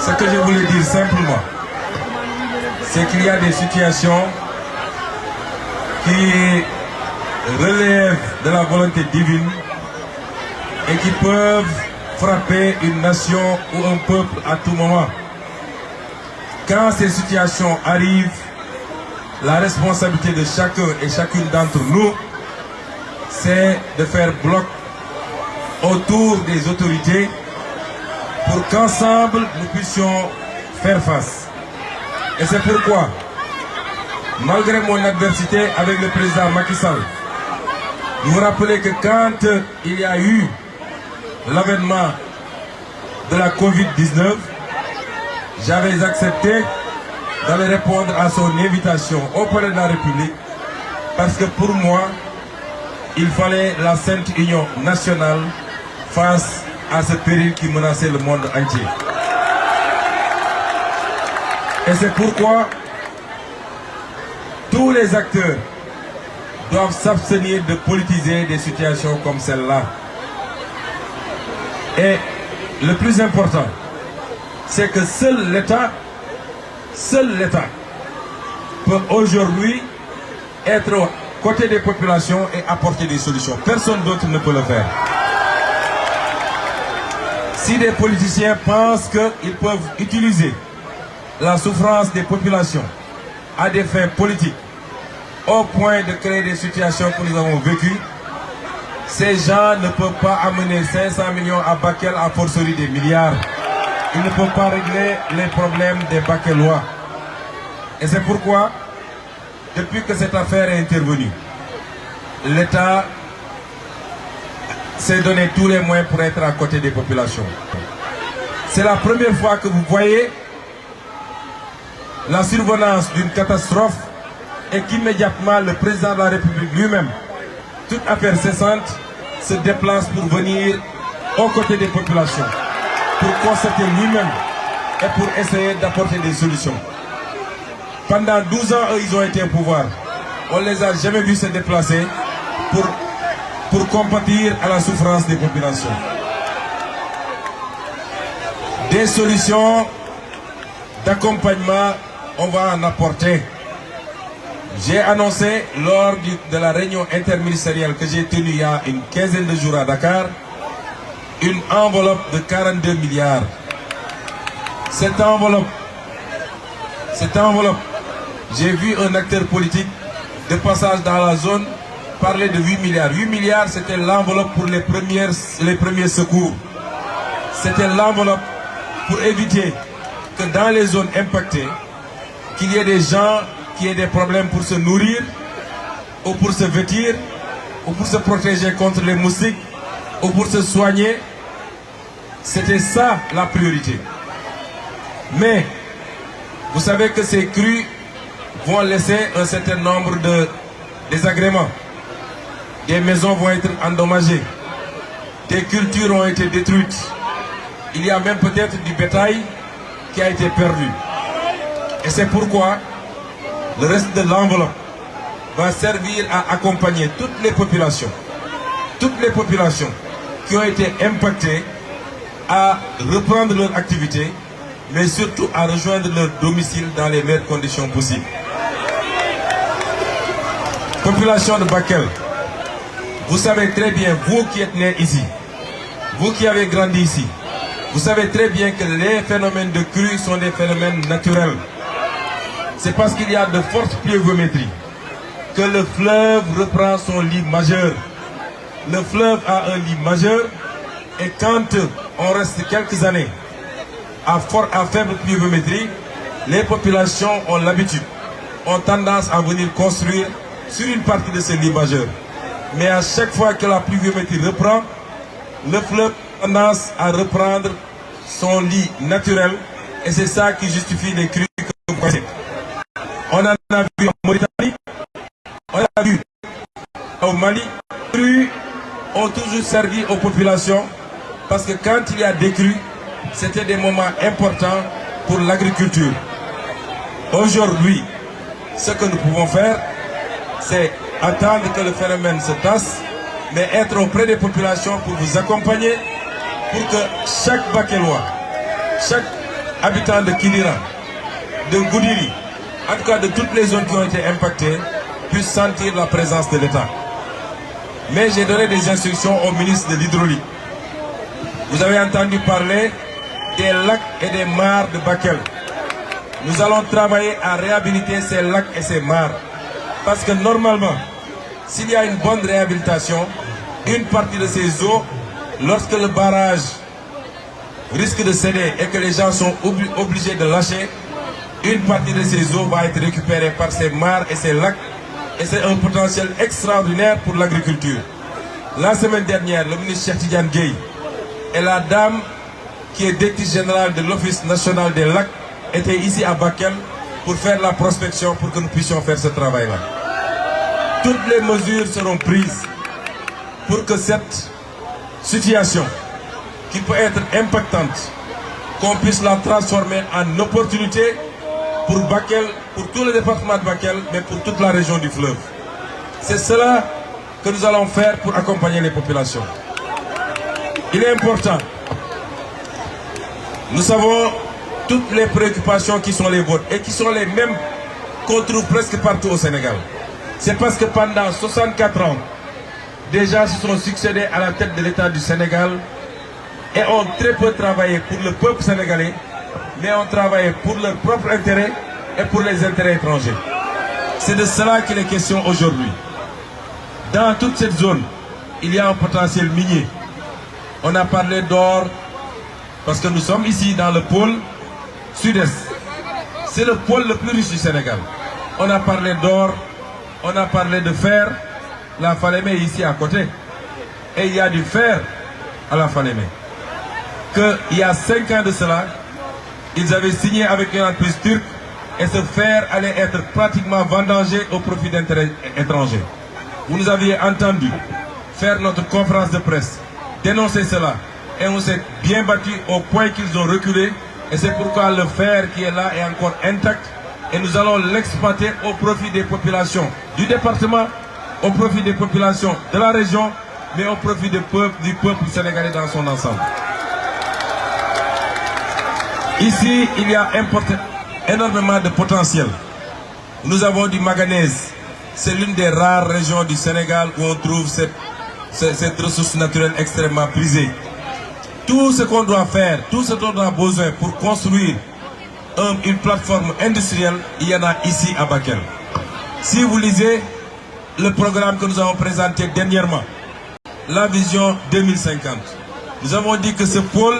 Ce que je voulais dire simplement, c'est qu'il y a des situations qui relèvent de la volonté divine et qui peuvent frapper une nation ou un peuple à tout moment. Quand ces situations arrivent, la responsabilité de chacun et chacune d'entre nous, c'est de faire bloc autour des autorités pour qu'ensemble nous puissions faire face. Et c'est pourquoi, malgré mon adversité avec le président Macky Sall, je vous rappelez que quand il y a eu l'avènement de la Covid-19, j'avais accepté d'aller répondre à son invitation au palais de la République parce que pour moi, il fallait la Sainte Union nationale face à ce péril qui menaçait le monde entier. Et c'est pourquoi tous les acteurs doivent s'abstenir de politiser des situations comme celle-là. Et le plus important, c'est que seul l'État peut aujourd'hui être aux côtés des populations et apporter des solutions. Personne d'autre ne peut le faire. Si des politiciens pensent qu'ils peuvent utiliser la souffrance des populations à des fins politiques, au point de créer des situations que nous avons vécues, ces gens ne peuvent pas amener 500 millions à Bakel à forcerie des milliards. Ils ne peuvent pas régler les problèmes des Bakelois. Et c'est pourquoi, depuis que cette affaire est intervenue, l'État s'est donné tous les moyens pour être à côté des populations. C'est la première fois que vous voyez la survenance d'une catastrophe et qu'immédiatement le président de la République lui-même, toute affaire cessante, se déplace pour venir aux côtés des populations, pour constater lui-même et pour essayer d'apporter des solutions. Pendant 12 ans, eux, ils ont été au pouvoir. On ne les a jamais vus se déplacer pour compatir à la souffrance des populations. Des solutions d'accompagnement, on va en apporter. J'ai annoncé lors de la réunion interministérielle que j'ai tenue il y a une quinzaine de jours à Dakar, une enveloppe de 42 milliards. Cette enveloppe, j'ai vu un acteur politique de passage dans la zone parler de 8 milliards. 8 milliards, c'était l'enveloppe pour les premiers secours. C'était l'enveloppe pour éviter que dans les zones impactées, qu'il y ait des gens qui aient des problèmes pour se nourrir, ou pour se vêtir, ou pour se protéger contre les moustiques, ou pour se soigner. C'était ça la priorité. Mais, vous savez que ces crues vont laisser un certain nombre de désagréments. Des maisons vont être endommagées. Des cultures ont été détruites. Il y a même peut-être du bétail qui a été perdu. Et c'est pourquoi le reste de l'enveloppe va servir à accompagner toutes les populations qui ont été impactées à reprendre leur activité, mais surtout à rejoindre leur domicile dans les meilleures conditions possibles. Population de Bakel, vous savez très bien, vous qui êtes nés ici, vous qui avez grandi ici, vous savez très bien que les phénomènes de crue sont des phénomènes naturels. C'est parce qu'il y a de fortes pluviométries que le fleuve reprend son lit majeur. Le fleuve a un lit majeur et quand on reste quelques années à faible pluviométrie, les populations ont l'habitude, ont tendance à venir construire sur une partie de ce lit majeur. Mais à chaque fois que la pluviométrie reprend, le fleuve a tendance à reprendre son lit naturel et c'est ça qui justifie les crues que vous voyez. On en a vu en Mauritanie, on en a vu au Mali. Les crues ont toujours servi aux populations parce que quand il y a des crues, c'était des moments importants pour l'agriculture. Aujourd'hui, ce que nous pouvons faire, c'est attendre que le phénomène se tasse, mais être auprès des populations pour vous accompagner, pour que chaque Bakelois, chaque habitants de Kidira, de Goudiri, en tout cas de toutes les zones qui ont été impactées, puissent sentir la présence de l'État. Mais j'ai donné des instructions au ministre de l'Hydraulique. Vous avez entendu parler des lacs et des mares de Bakel. Nous allons travailler à réhabiliter ces lacs et ces mares. Parce que normalement, s'il y a une bonne réhabilitation, une partie de ces eaux, lorsque le barrage risque de céder et que les gens sont obligés de lâcher, une partie de ces eaux va être récupérée par ces mares et ces lacs. Et c'est un potentiel extraordinaire pour l'agriculture. La semaine dernière, le ministre Cheikh Tidiane Gueye et la dame qui est directrice générale de l'Office national des lacs étaient ici à Bakel pour faire la prospection pour que nous puissions faire ce travail-là. Toutes les mesures seront prises pour que cette situation, qui peut être impactante, qu'on puisse la transformer en opportunité pour Bakel, pour tout le département de Bakel, mais pour toute la région du fleuve. C'est cela que nous allons faire pour accompagner les populations. Il est important. Nous savons toutes les préoccupations qui sont les vôtres et qui sont les mêmes qu'on trouve presque partout au Sénégal. C'est parce que pendant 64 ans, des gens se sont succédés à la tête de l'État du Sénégal et ont très peu travaillé pour le peuple sénégalais, mais ont travaillé pour leur propre intérêt et pour les intérêts étrangers. C'est de cela qu'il est question aujourd'hui. Dans toute cette zone, il y a un potentiel minier. On a parlé d'or, parce que nous sommes ici dans le pôle sud-est. C'est le pôle le plus riche du Sénégal. On a parlé d'or, on a parlé de fer. La Falémé est ici à côté. Et il y a du fer à la Falémé. Qu'il y a 5 ans de cela, ils avaient signé avec une entreprise turque et ce fer allait être pratiquement vendangé au profit d'intérêts étrangers. Vous nous aviez entendu faire notre conférence de presse, dénoncer cela, et on s'est bien battu au point qu'ils ont reculé, et c'est pourquoi le fer qui est là est encore intact, et nous allons l'exploiter au profit des populations du département, au profit des populations de la région, mais au profit du peuple sénégalais dans son ensemble. Ici, il y a énormément de potentiel. Nous avons du manganèse. C'est l'une des rares régions du Sénégal où on trouve cette ressource naturelle extrêmement prisée. Tout ce qu'on doit faire, tout ce dont on a besoin pour construire une plateforme industrielle, il y en a ici à Bakel. Si vous lisez le programme que nous avons présenté dernièrement, la vision 2050, nous avons dit que ce pôle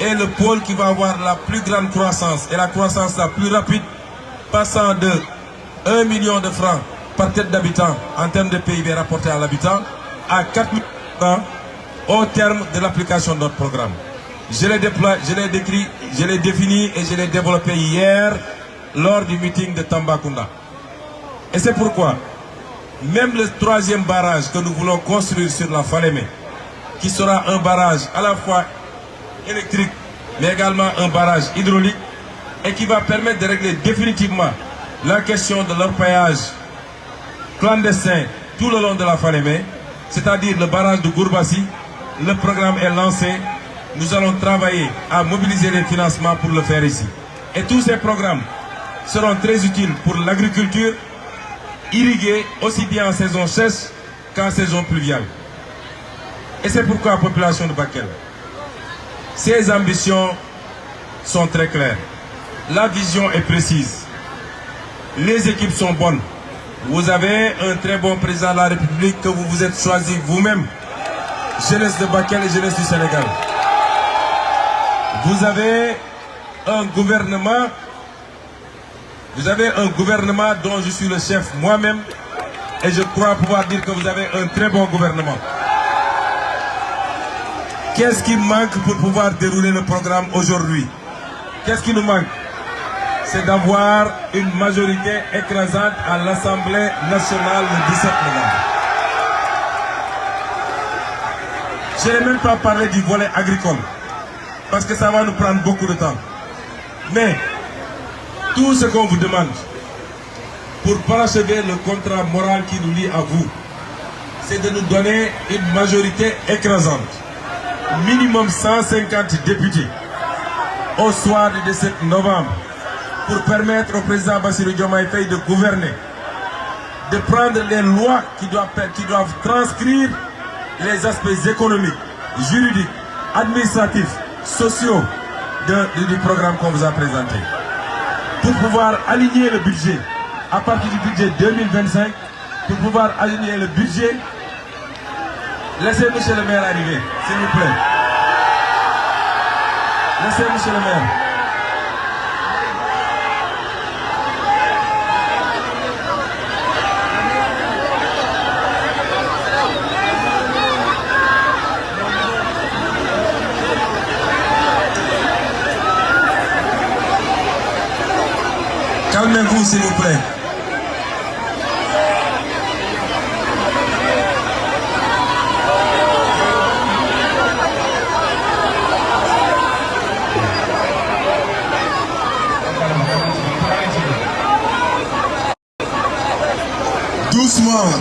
est le pôle qui va avoir la plus grande croissance et la croissance la plus rapide, passant de 1 million de francs par tête d'habitant en termes de PIB rapporté à l'habitant à 4 millions de francs au terme de l'application de notre programme. Je l'ai décrit, je l'ai défini et je l'ai développé hier lors du meeting de Tambacounda. Et c'est pourquoi même le 3e barrage que nous voulons construire sur la Falémé, qui sera un barrage à la fois électrique, mais également un barrage hydraulique, et qui va permettre de régler définitivement la question de l'orpaillage clandestin tout le long de la Falémé, c'est-à-dire le barrage de Gourbassi. Le programme est lancé. Nous allons travailler à mobiliser les financements pour le faire ici. Et tous ces programmes seront très utiles pour l'agriculture, irriguée aussi bien en saison sèche qu'en saison pluviale. Et c'est pourquoi la population de Bakel, ses ambitions sont très claires. La vision est précise. Les équipes sont bonnes. Vous avez un très bon président de la République que vous vous êtes choisi vous-même. Jeunesse de Bakel et jeunesse du Sénégal. Vous avez un gouvernement dont je suis le chef moi-même et je crois pouvoir dire que vous avez un très bon gouvernement. Qu'est-ce qui manque pour pouvoir dérouler le programme aujourd'hui? Qu'est-ce qui nous manque? C'est d'avoir une majorité écrasante à l'Assemblée nationale le 17 novembre. Je n'ai même pas parlé du volet agricole, parce que ça va nous prendre beaucoup de temps. Mais tout ce qu'on vous demande pour parachever le contrat moral qui nous lie à vous, c'est de nous donner une majorité écrasante. Minimum 150 députés au soir du 17 novembre pour permettre au président Bassirou Diomaye Faye de gouverner, de prendre les lois qui doivent transcrire les aspects économiques, juridiques, administratifs, sociaux du programme qu'on vous a présenté. Pour pouvoir aligner le budget à partir du budget 2025, pour pouvoir aligner le budget, laissez monsieur le maire arriver, s'il vous plaît. Laissez monsieur le maire. Calmez-vous s'il vous plaît.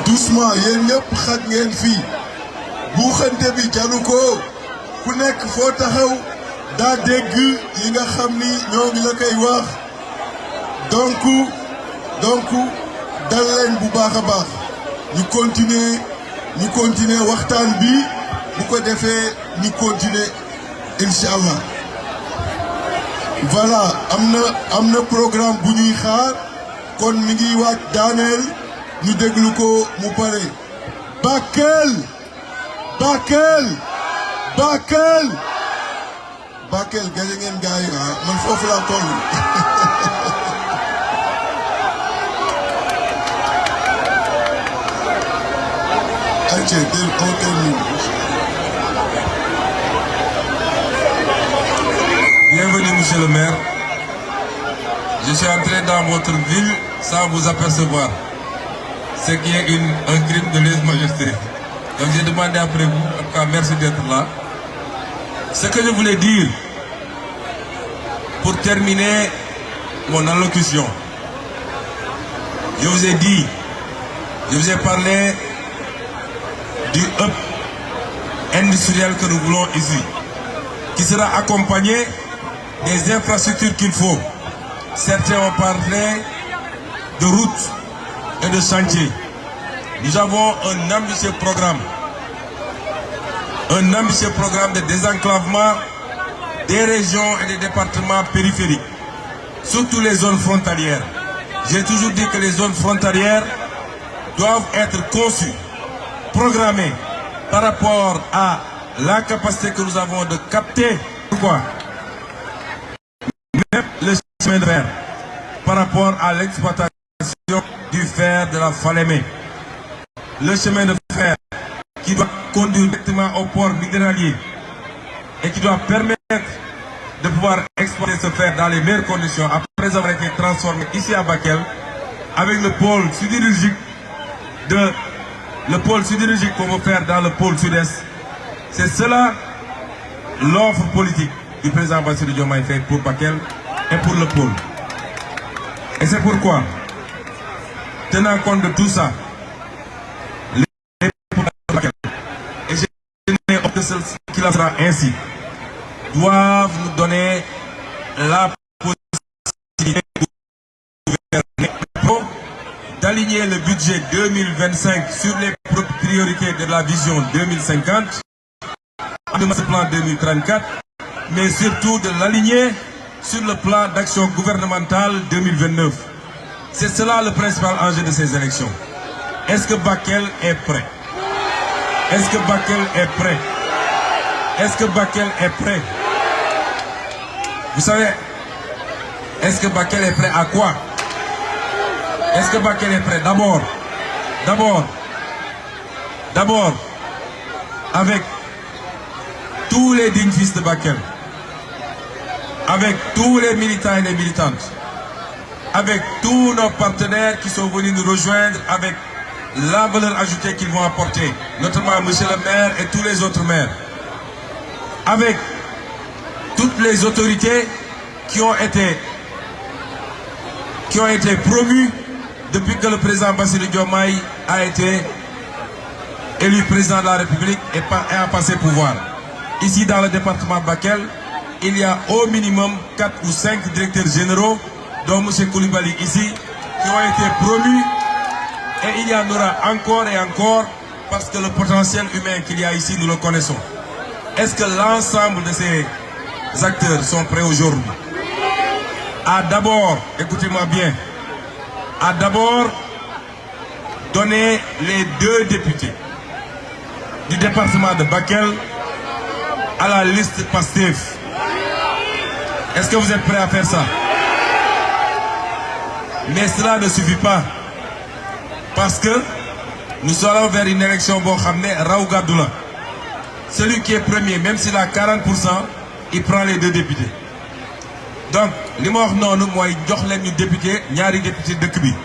doucement yéen ñëpp xaj ngeen fii buuxante bi jaru ko ku nekk foo taxaw daa dégg yi nga xam ni ñoo ngi la koy wax donc dal leen bu baax a baax ñu continuer waxtaan bi bu ko defee ñu continuer incha allah voilà am na programme bu ñuy xaar kon mi ngi waaj daaneel ñu déglu ko mu pare Bakel gaje ngeen gaay man foofu laa toll Bienvenue monsieur le maire. Je suis entré dans votre ville sans vous apercevoir. Ce qui est un crime de lèse-majesté. Donc j'ai demandé après vous, en tout cas merci d'être là. Ce que je voulais dire, pour terminer mon allocution, je vous ai dit, je vous ai parlé du hub industriel que nous voulons ici, qui sera accompagné des infrastructures qu'il faut. Certains ont parlé de routes et de chantiers. Nous avons un ambitieux programme de désenclavement des régions et des départements périphériques, surtout les zones frontalières. J'ai toujours dit que les zones frontalières doivent être conçues, programmées par rapport à la capacité que nous avons de capter. Pourquoi? Même le chemin de fer, par rapport à l'exploitation du fer de la Falémé. Le chemin de fer qui doit conduire directement au port minéralier et qui doit permettre de pouvoir exploiter ce fer dans les meilleures conditions après avoir été transformé ici à Bakel avec le pôle sidérurgique qu'on veut faire dans le pôle sud-est. C'est cela l'offre politique du président Bassirou Diomaye Faye pour Bakel et pour le pôle. Et c'est pourquoi, tenant compte de tout ça, les Bakel, et j'ai donné que ce qu'il en sera ainsi, doivent nous donner la possibilité d'aligner le budget 2025 sur les priorités de la vision 2050, de ce plan 2034, mais surtout de l'aligner sur le plan d'action gouvernementale 2029. C'est cela le principal enjeu de ces élections. Est-ce que Bakel est prêt? Est-ce que Bakel est prêt? Est-ce que Bakel est prêt? Vous savez, est-ce que Bakel est prêt à quoi? Est-ce que Bakel est prêt? D'abord, avec tous les dignes fils de Bakel, avec tous les militants et les militantes, avec tous nos partenaires qui sont venus nous rejoindre avec la valeur ajoutée qu'ils vont apporter, notamment monsieur le maire et tous les autres maires, avec toutes les autorités qui ont été promues depuis que le président Bassirou Diomaye a été élu président de la République et a passé pouvoir. Ici dans le département de Bakel, il y a au minimum 4 ou 5 directeurs généraux, dont M. Koulibaly ici, qui ont été promus. Et il y en aura encore et encore, parce que le potentiel humain qu'il y a ici, nous le connaissons. Est-ce que l'ensemble de ces acteurs sont prêts aujourd'hui à d'abord, écoutez-moi bien, à d'abord donner les 2 députés du département de Bakel à la liste PASTEF? Est-ce que vous êtes prêts à faire ça? Mais cela ne suffit pas. Parce que nous allons vers une élection Raougadoula. Celui qui est premier, même s'il a 40%, il prend les 2 députés. Donc, les morts non, nous, moi, ils ont les députés, il y a des députés de Kubi.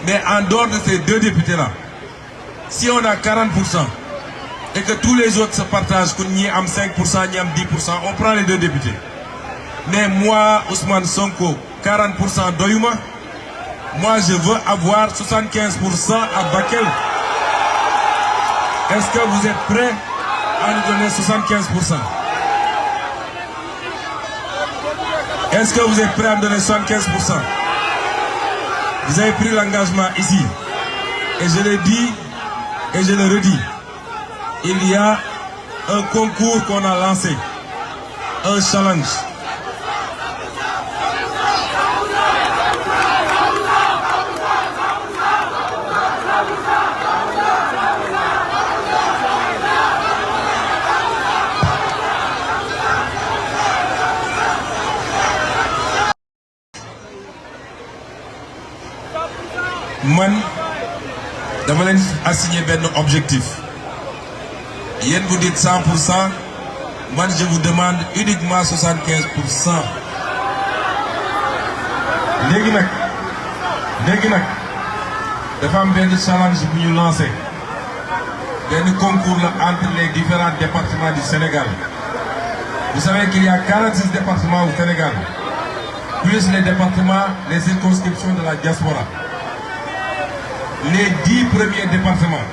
Mais en dehors de ces 2 députés-là, si on a 40% et que tous les autres se partagent, qu'on y a 5%, y a 10%, on prend les 2 députés. Mais moi, Ousmane Sonko, 40% d'Oyuma, moi je veux avoir 75% à Bakel. Est-ce que vous êtes prêts à nous donner 75%? Est-ce que vous êtes prêts à me donner 75%? Vous avez pris l'engagement ici. Et je l'ai dit et je le redis. Il y a un concours qu'on a lancé. Un challenge. Man, dama leen assigner un objectif. Yen vous dites 100%, moi je vous demande uniquement 75%. Léegi nag dafa am benn challenge bu ñu lancé. Benn concours là entre les différents départements du Sénégal. Vous savez qu'il y a 46 départements au Sénégal, plus les départements, les circonscriptions de la diaspora. Les 10 premiers départements,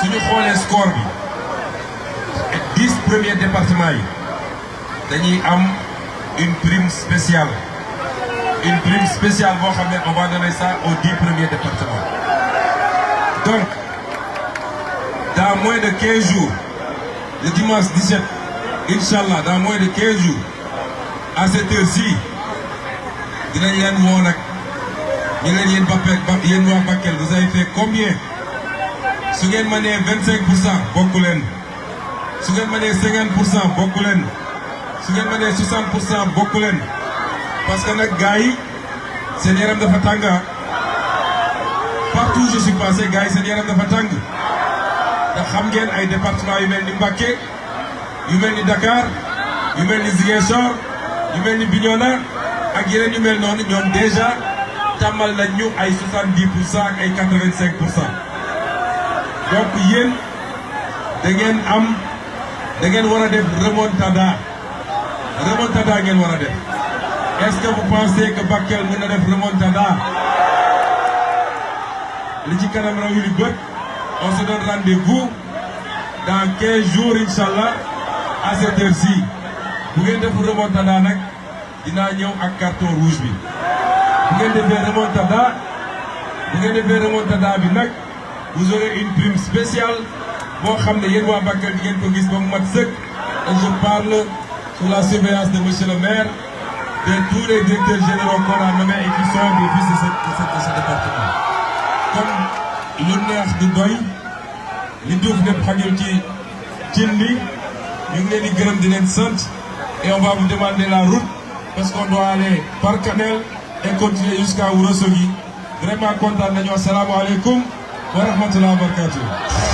si nous prenons les scores, les 10 premiers départements, nous avons une prime spéciale. Une prime spéciale, on va donner ça aux 10 premiers départements. Donc, dans moins de 15 jours, le dimanche 17, Inch'Allah, dans moins de 15 jours, à cette heure-ci, nous allons vous avez fait combien? Si vous avez 25%, beaucoup de. Si vous avez 50%, beaucoup de. Si vous avez 60%, beaucoup de. Parce que les gars, c'est des de Fatanga. Partout où je suis passé, gars, c'est des de Fatanga. Vous avez des départements qui sont Mbaké, qui sont Dakar, qui sont Ziguinchor, qui sont Bignona, et qui sont déjà. Tamal nañu ay 70% ay 85%. Donc yéen da ngeen war a def remontada ngeen war a def. Est-ce que vous pensez que Bakel mën na def remontada? Li ci kanam raw yu bët, on se donne rendez-vous dans 15 jours Inch'Allah à cette heure-ci. Bu ngeen def remontada nag dinaa ñëw ak carton rouge bi. Vous avez remontada, vous aurez une prime spéciale. Et je parle sous la surveillance de M. le maire, de tous les directeurs généraux qu'on a nommés et qui sont des fils de ce département. Comme l'honneur de Doy, et on va vous demander la route parce qu'on doit aller par Canel et continuer jusqu'à Ourossogui. Vraiment content de nous. Assalamu alaikum wa rahmatullahi wa barakatuh.